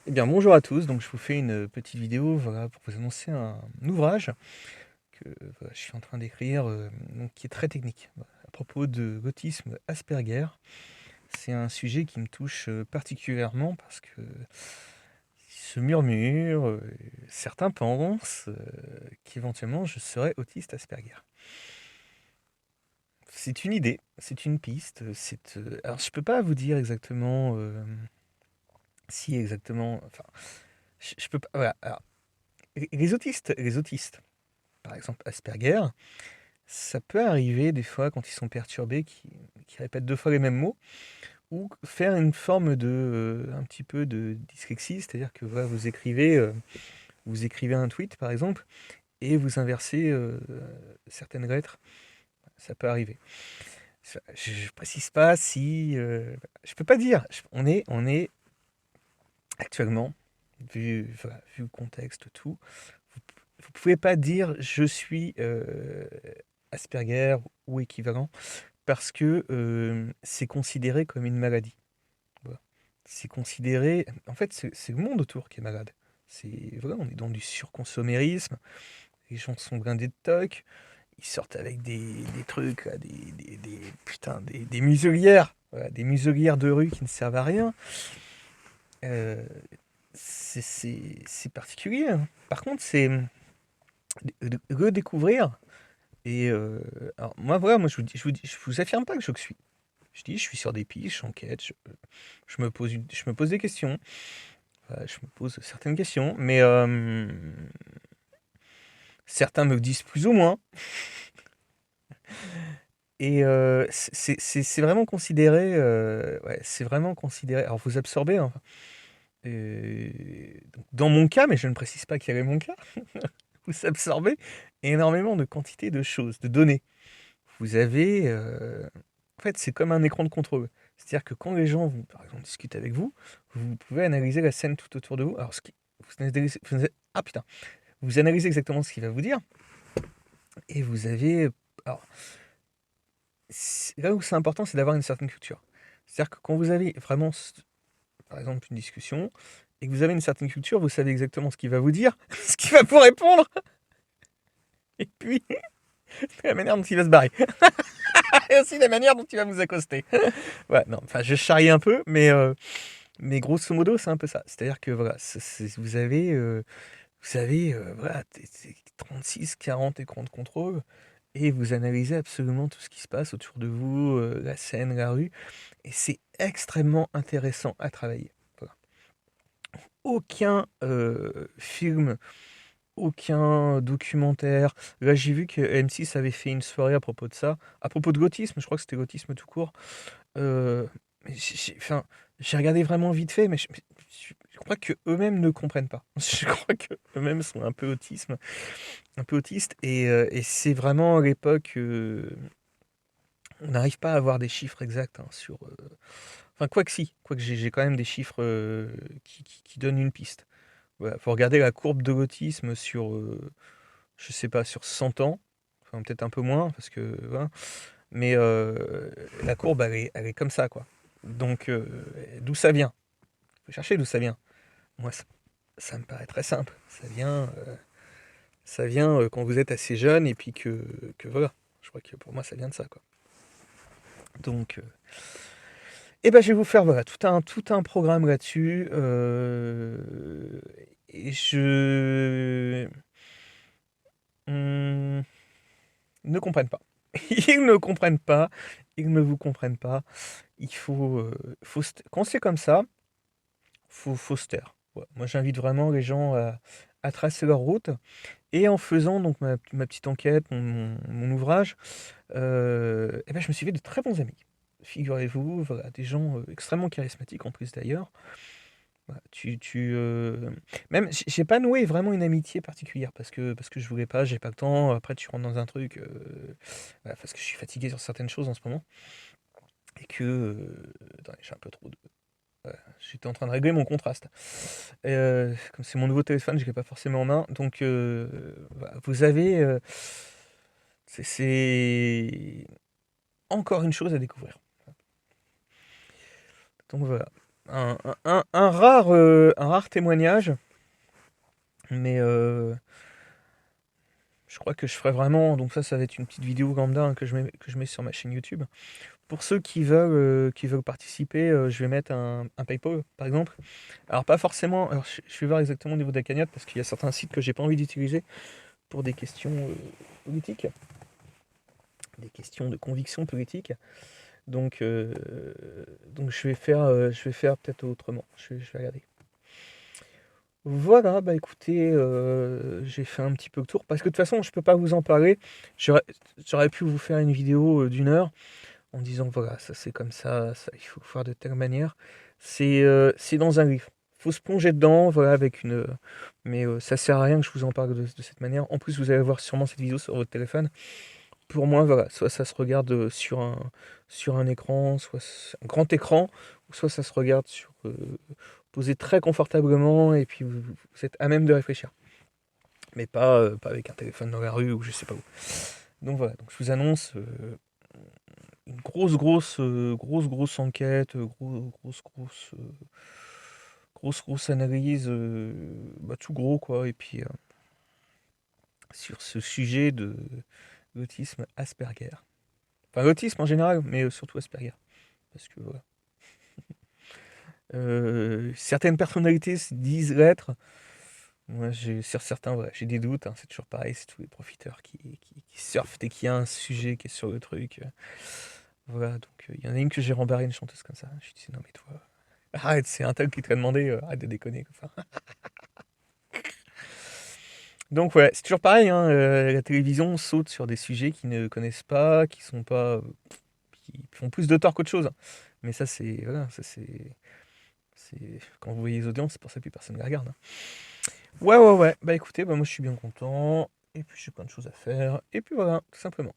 Eh bien, bonjour à tous. Donc, je vous fais une petite vidéo, voilà, pour vous annoncer un ouvrage que voilà, je suis en train d'écrire, donc, qui est très technique, voilà, à propos de l'autisme Asperger. C'est un sujet qui me touche particulièrement parce que il se murmure, certains pensent qu'éventuellement je serais autiste Asperger. C'est une idée, c'est une piste. Alors, je peux pas vous dire exactement si exactement. Enfin, je peux pas. Voilà. Alors, les autistes, par exemple Asperger, ça peut arriver des fois quand ils sont perturbés, qui répètent 2 fois les mêmes mots, ou faire une forme de, un petit peu de dyslexie, c'est-à-dire que voilà, vous écrivez un tweet par exemple, et vous inversez certaines lettres, ça peut arriver. Je précise pas si, je peux pas dire. On est actuellement, vu le contexte, tout, vous pouvez pas dire je suis Asperger ou équivalent, parce que c'est considéré comme une maladie. Voilà. C'est considéré. En fait, c'est le monde autour qui est malade. Voilà, on est dans du surconsommérisme. Les gens sont blindés de toc. Ils sortent avec des trucs, là, putain, des muselières. Voilà, des muselières de rue qui ne servent à rien. Euh, c'est particulier, hein. Par contre, c'est redécouvrir. Et alors, moi, je vous affirme pas que je le suis. Je dis, je suis sur des pistes, j'enquête, je me pose des questions. Je me pose certaines questions, mais certains me le disent plus ou moins. Et c'est vraiment considéré, ouais, c'est vraiment considéré. Alors vous absorbez, hein, donc dans mon cas, mais je ne précise pas quel est mon cas, vous absorbez énormément de quantité de choses, de données. Vous avez, en fait, c'est comme un écran de contrôle. C'est-à-dire que quand les gens, par exemple, discutent avec vous, vous pouvez analyser la scène tout autour de vous. Alors, ah putain, vous analysez exactement ce qu'il va vous dire, et vous avez, alors, là où c'est important, c'est d'avoir une certaine culture. C'est-à-dire que quand vous avez vraiment, par exemple, une discussion, et que vous avez une certaine culture, vous savez exactement ce qu'il va vous dire, ce qu'il va vous répondre, et puis la manière dont il va se barrer, et aussi la manière dont il va vous accoster. Ouais, non, enfin, je charrie un peu, mais grosso modo, c'est un peu ça. C'est-à-dire que voilà, vous avez voilà, 36, 40 écrans de contrôle, et vous analysez absolument tout ce qui se passe autour de vous, la scène, la rue, et c'est extrêmement intéressant à travailler. Voilà. Aucun film, aucun documentaire. Là, j'ai vu que M6 avait fait une soirée à propos de ça, à propos de l'autisme, je crois que c'était l'autisme tout court. Mais enfin, j'ai regardé vraiment vite fait, mais je crois que eux-mêmes ne comprennent pas. Je crois que eux-mêmes sont un peu autistes, et c'est vraiment à l'époque. On n'arrive pas à avoir des chiffres exacts, hein, sur. Enfin, quoi que si, quoi que j'ai quand même des chiffres qui donnent une piste. Voilà, faut regarder la courbe de l'autisme sur, je sais pas, sur 100 ans, enfin peut-être un peu moins, parce que voilà. Mais la courbe, elle est comme ça, quoi. Donc, d'où ça vient? Faut chercher d'où ça vient. Moi, ça me paraît très simple. Ça vient quand vous êtes assez jeune, et puis que voilà. Je crois que pour moi, ça vient de ça, quoi. Donc, eh ben, je vais vous faire voilà, tout un programme là-dessus. Et Hum, ils ne comprennent pas. Ils ne comprennent pas. Ils ne vous comprennent pas. Il faut, quand c'est comme ça, faut se taire. Ouais. Moi, j'invite vraiment les gens à tracer leur route. Et en faisant donc ma petite enquête, mon ouvrage, eh ben, je me suis fait de très bons amis. Figurez-vous, voilà, des gens extrêmement charismatiques en plus d'ailleurs. Voilà, même, j'ai pas noué vraiment une amitié particulière parce que je voulais pas, j'ai pas le temps. Après, tu rentres dans un truc, voilà, parce que je suis fatigué sur certaines choses en ce moment, et que, attendez, j'ai un peu trop de. Ouais, j'étais en train de régler mon contraste. Comme c'est mon nouveau téléphone, je l'ai pas forcément en main, donc voilà, vous avez, c'est encore une chose à découvrir. Donc voilà. un rare témoignage, mais je crois que je ferai vraiment, donc ça va être une petite vidéo lambda, hein, que je mets sur ma chaîne YouTube. Pour ceux qui veulent participer, je vais mettre un PayPal, par exemple. Alors pas forcément, alors je vais voir exactement au niveau de la cagnotte, parce qu'il y a certains sites que j'ai pas envie d'utiliser pour des questions politiques, des questions de conviction politique. Donc, donc je vais faire peut-être autrement. Je vais regarder. Voilà, bah écoutez, j'ai fait un petit peu le tour, parce que de toute façon, je peux pas vous en parler. J'aurais, j'aurais pu vous faire une vidéo d'une heure en disant voilà, ça c'est comme ça il faut faire de telle manière. C'est dans un livre. Faut se plonger dedans, voilà, avec une. Mais ça sert à rien que je vous en parle de cette manière. En plus, vous allez voir sûrement cette vidéo sur votre téléphone. Pour moi, voilà, soit ça se regarde sur un écran, soit un grand écran, ou soit ça se regarde posé très confortablement, et puis vous êtes à même de réfléchir. Mais pas avec un téléphone dans la rue ou je sais pas où. Donc voilà, donc je vous annonce une grosse enquête, grosse analyse, bah, tout gros quoi, et puis sur ce sujet de l'autisme Asperger. Enfin l'autisme en général, mais surtout Asperger. Parce que voilà. Certaines personnalités se disent l'être. Moi, sur certains, voilà, j'ai des doutes, hein, c'est toujours pareil, c'est tous les profiteurs qui surfent dès qu'il y a un sujet qui est sur le truc. Voilà, donc il y en a une que j'ai rembarré, une chanteuse comme ça. Je lui dis, non mais toi, arrête, c'est un tel qui t'a demandé, arrête de déconner. Enfin, donc ouais, c'est toujours pareil, hein, la télévision saute sur des sujets qu'ils ne connaissent pas, qui sont pas, qui font plus de tort qu'autre chose. Mais ça c'est, voilà, quand vous voyez les audiences, c'est pour ça que plus personne ne les regarde, hein. Ouais, ouais, ouais. Bah écoutez, bah moi je suis bien content. Et puis j'ai plein de choses à faire. Et puis voilà, tout simplement.